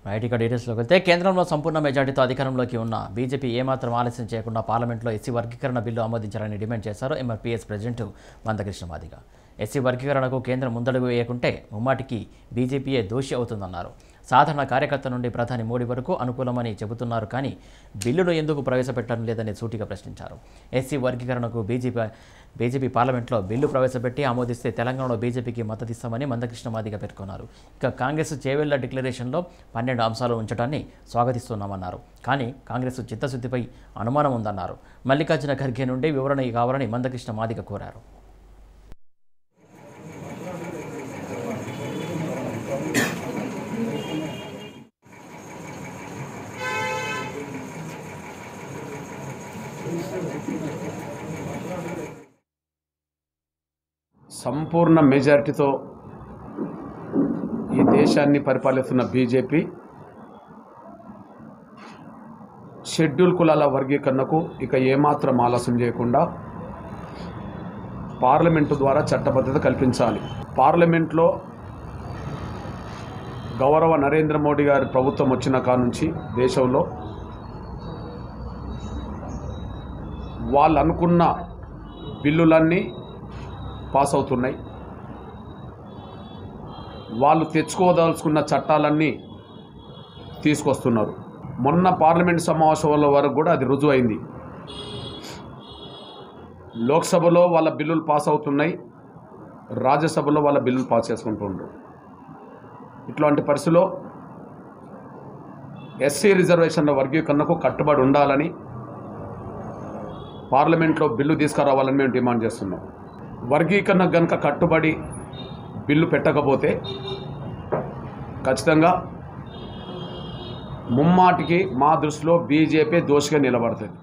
Right ఇక డీటెయిల్స్లోకి వెళ్తే కేంద్రంలో సంపూర్ణ మెజార్టీతో అధికారంలోకి ఉన్న బీజేపీ ఏమాత్రం ఆలస్యం చేయకుండా పార్లమెంట్లో ఎస్సీ వర్గీకరణ బిల్లు ఆమోదించాలని డిమాండ్ చేశారు MRPS president Mandakrishna Madiga. SC వర్గీకరణకు కేంద్రం ముందడుగు వేయకుంటే ముమ్మాటికి బీజేపీయే దోషి అవుతుందన్నారు. సాధారణ కార్యకర్త నుండి ప్రధాని మోడీ వరకు అనుకూలమని చెబుతున్నారు, కానీ బిల్లును ఎందుకు ప్రవేశపెట్టడం లేదని సూటిగా ప్రశ్నించారు. ఎస్సీ వర్గీకరణకు బీజేపీ పార్లమెంట్లో బిల్లు ప్రవేశపెట్టి ఆమోదిస్తే తెలంగాణలో బీజేపీకి మద్దతిస్తామని మందకృష్ణ మాదిగ పేర్కొన్నారు. ఇక కాంగ్రెస్ చేవెళ్ల డిక్లరేషన్లో 12 అంశాలు ఉంచడాన్ని స్వాగతిస్తున్నామన్నారు. కానీ కాంగ్రెస్ చిత్తశుద్ధిపై అనుమానం ఉందన్నారు. మల్లికార్జున ఖర్గే నుండి వివరణ కావాలని మందకృష్ణ మాదిగ కోరారు. సంపూర్ణ మెజారిటీతో ఈ దేశాన్ని పరిపాలిస్తున్న బీజేపీ షెడ్యూల్ కులాల వర్గీకరణకు ఇక ఏమాత్రం ఆలస్యం చేయకుండా పార్లమెంటు ద్వారా చట్టబద్ధత కల్పించాలి. పార్లమెంట్లో గౌరవ నరేంద్ర మోడీ గారి ప్రభుత్వం వచ్చిన కానుంచి దేశంలో వాళ్ళు అనుకున్న బిల్లులన్నీ పాస్ అవుతున్నాయి. వాళ్ళు తెచ్చుకోదలుచుకున్న చట్టాలన్నీ తీసుకొస్తున్నారు. మొన్న పార్లమెంట్ సమావేశాల వరకు కూడా అది రుజువైంది. లోక్సభలో వాళ్ళ బిల్లులు పాస్ అవుతున్నాయి, రాజ్యసభలో వాళ్ళ బిల్లులు పాస్ చేసుకుంటున్నారు. ఇట్లాంటి పరిస్థితిలో ఎస్సీ రిజర్వేషన్ల వర్గీకరణకు కట్టుబడి ఉండాలని పార్లమెంట్లో బిల్లు తీసుకురావాలని మేము డిమాండ్ చేస్తున్నాం. వర్గీకరణ కనుక కట్టుబడి బిల్లు పెట్టకపోతే ఖచ్చితంగా ముమ్మాటికి మా దృష్టిలో బీజేపీ దోషిగా నిలబడుతుంది.